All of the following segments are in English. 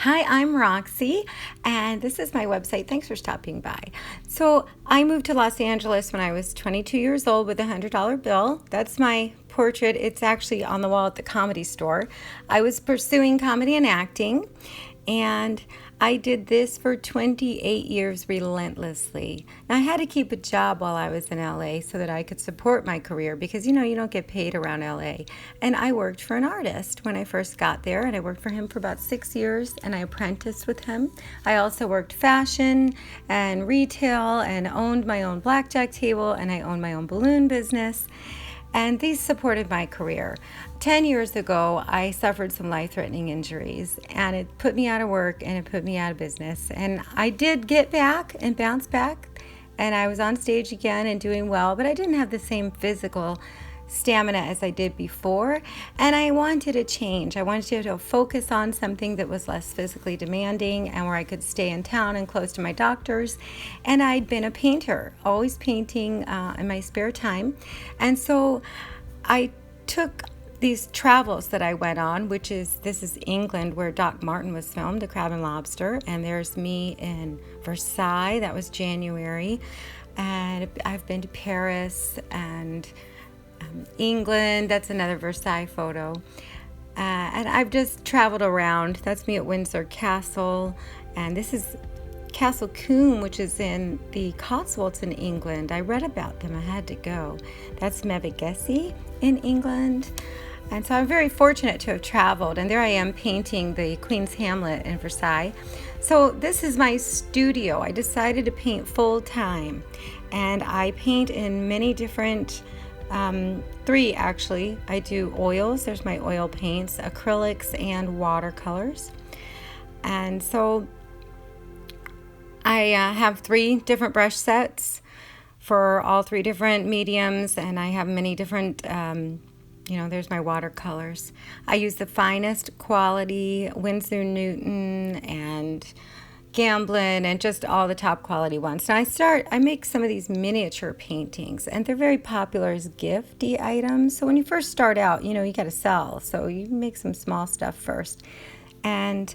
Hi, I'm Roxy, and this is my website. Thanks for stopping by. So, I moved to Los Angeles when I was 22 years old with a $100 bill. That's my portrait. It's actually on the wall at the Comedy Store. I was pursuing comedy and acting, and I did this for 28 years relentlessly. Now, I had to keep a job while I was in LA so that I could support my career because you don't get paid around LA. And I worked for an artist when I first got there, and I worked for him for about 6 years, and I apprenticed with him. I also worked fashion and retail and owned my own blackjack table, and I owned my own balloon business. And these supported my career. 10 years ago, I suffered some life-threatening injuries, and it put me out of work and it put me out of business. And I did get back and bounce back, and I was on stage again and doing well, but I didn't have the same physical stamina as I did before, and I wanted a change. I wanted to focus on something that was less physically demanding and where I could stay in town and close to my doctors. And I'd been a painter, always painting in my spare time. And so I took these travels that I went on, this is England where Doc Martin was filmed, The Crab and Lobster, and there's me in Versailles, that was January, and I've been to Paris and England, that's another Versailles photo. And I've just traveled around. That's me at Windsor Castle. And this is Castle Combe, which is in the Cotswolds in England. I read about them. I had to go. That's Mevagissey in England. And so I'm very fortunate to have traveled. And there I am painting the Queen's Hamlet in Versailles. So this is my studio. I decided to paint full time. And I paint in many different three actually. I do oils, there's my oil paints, acrylics, and watercolors. And so I have 3 different brush sets for all 3 different mediums, and I have many different, there's my watercolors. I use the finest quality Winsor Newton and Gamblin and just all the top quality ones. Now I make some of these miniature paintings, and they're very popular as gifty items. So when you first start out, you got to sell. So you make some small stuff first. And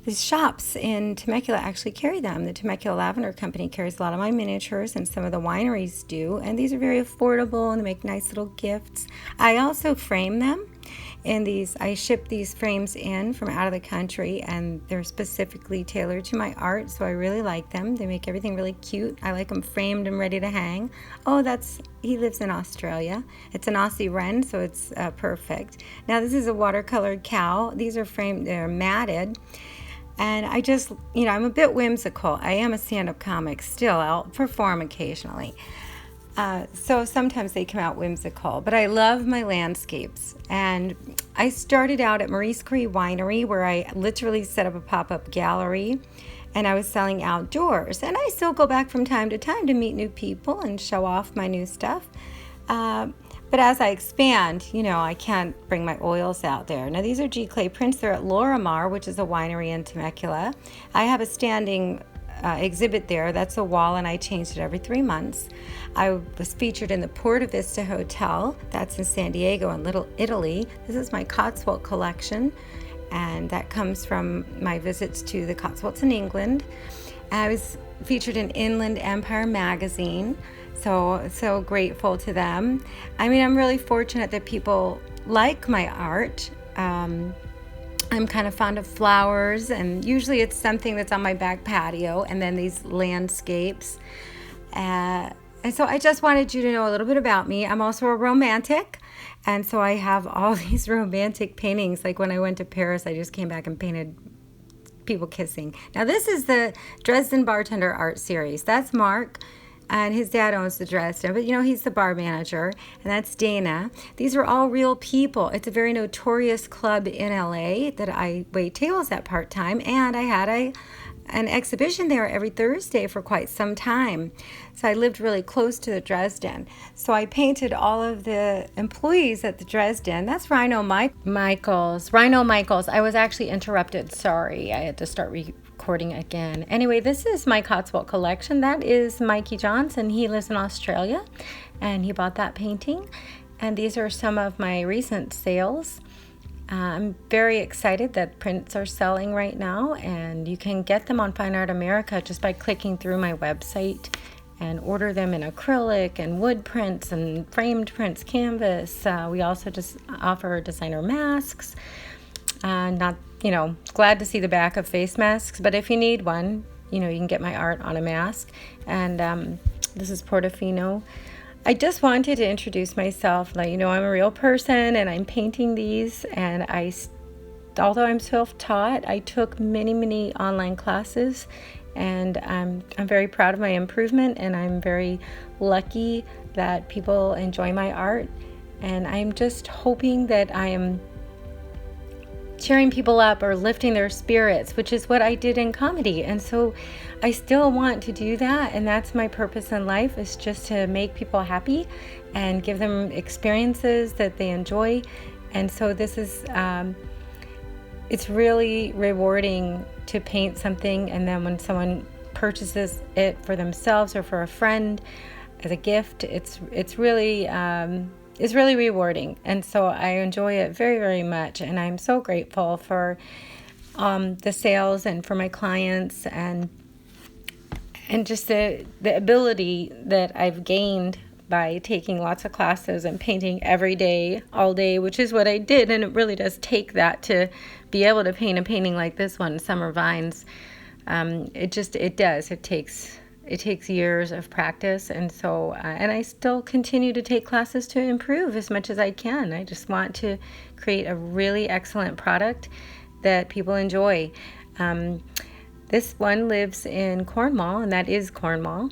the shops in Temecula actually carry them. The Temecula Lavender Company carries a lot of my miniatures, and some of the wineries do. And these are very affordable, and they make nice little gifts. I also frame them. I ship these frames in from out of the country, and they're specifically tailored to my art, so I really like them. They make everything really cute. I like them framed and ready to hang. Oh, he lives in Australia. It's an Aussie Wren, so it's perfect. Now this is a watercolored cow. These are framed, they're matted. And I just, I'm a bit whimsical. I am a stand-up comic still. I'll perform occasionally. So sometimes they come out whimsical, but I love my landscapes. And I started out at Maurice Cree Winery, where I literally set up a pop-up gallery, and I was selling outdoors. And I still go back from time to time to meet new people and show off my new stuff. But as I expand, I can't bring my oils out there. Now these are G clay prints. They're at Lorimar, which is a winery in Temecula. I have a standing exhibit there. That's a wall, and I changed it every 3 months. I was featured in the Porta Vista Hotel. That's in San Diego in Little Italy. This is my Cotswold collection, and that comes from my visits to the Cotswolds in England. I was featured in Inland Empire magazine, so grateful to them. I'm really fortunate that people like my art. I'm kind of fond of flowers, and usually it's something that's on my back patio, and then these landscapes. And so I just wanted you to know a little bit about me. I'm also a romantic, and so I have all these romantic paintings. Like when I went to Paris, I just came back and painted people kissing. Now this is the Dresden Bartender Art Series. That's Mark. And his dad owns the Dresden, but he's the bar manager, and that's Dana. These are all real people. It's a very notorious club in LA that I wait tables at part-time, and I had an exhibition there every Thursday for quite some time. So I lived really close to the Dresden. So I painted all of the employees at the Dresden. That's Rhino Michaels. Rhino Michaels. I was actually interrupted. Sorry, I had to start recording again. Anyway, this is my Cotswold collection. That is Mikey Johnson. He lives in Australia, and he bought that painting. And these are some of my recent sales. I'm very excited that prints are selling right now, and you can get them on Fine Art America just by clicking through my website and order them in acrylic and wood prints and framed prints, canvas. We also just offer designer masks. Not, glad to see the back of face masks, but if you need one, you can get my art on a mask. And this is Portofino. I just wanted to introduce myself. I'm a real person, and I'm painting these. And although I'm self-taught, I took many, many online classes, and I'm very proud of my improvement, and I'm very lucky that people enjoy my art. And I'm just hoping that I am cheering people up or lifting their spirits, which is what I did in comedy. And so I still want to do that, and that's my purpose in life, is just to make people happy and give them experiences that they enjoy. And so this is it's really rewarding to paint something, and then when someone purchases it for themselves or for a friend as a gift, it's really rewarding. And so I enjoy it very, very much, and I'm so grateful for the sales and for my clients, and just the ability that I've gained by taking lots of classes and painting every day, all day, which is what I did. And it really does take that to be able to paint a painting like this one, Summer Vines. It takes years of practice. And so, and I still continue to take classes to improve as much as I can. I just want to create a really excellent product that people enjoy. This one lives in Cornwall, and that is Cornwall.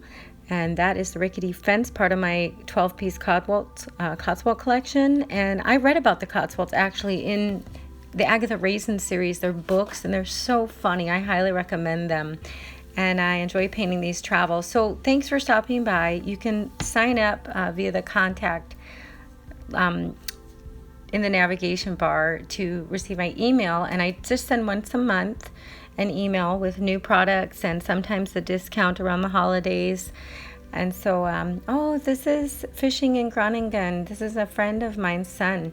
And that is the rickety fence, part of my 12-piece Cotswold collection. And I read about the Cotswolds actually in the Agatha Raisin series. They're books, and they're so funny. I highly recommend them. And I enjoy painting these travels. So thanks for stopping by. You can sign up via the contact in the navigation bar to receive my email. And I just send once a month an email with new products and sometimes the discount around the holidays. And so, this is Fishing in Groningen. This is a friend of mine's son.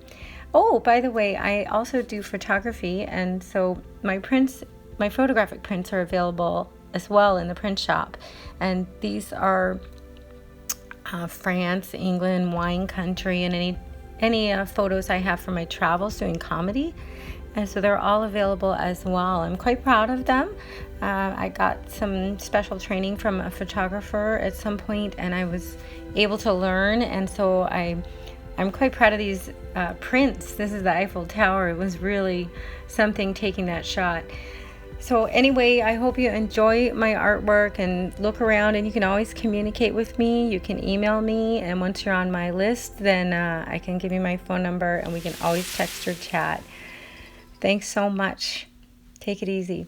Oh, by the way, I also do photography, and so my photographic prints are available as well in the print shop. And these are France, England, wine country, and any photos I have from my travels doing comedy. And so they're all available as well. I'm quite proud of them. I got some special training from a photographer at some point, and I was able to learn. And so I'm quite proud of these prints. This is the Eiffel Tower. It was really something taking that shot. So anyway, I hope you enjoy my artwork and look around, and you can always communicate with me. You can email me, and once you're on my list, then I can give you my phone number, and we can always text or chat. Thanks so much. Take it easy.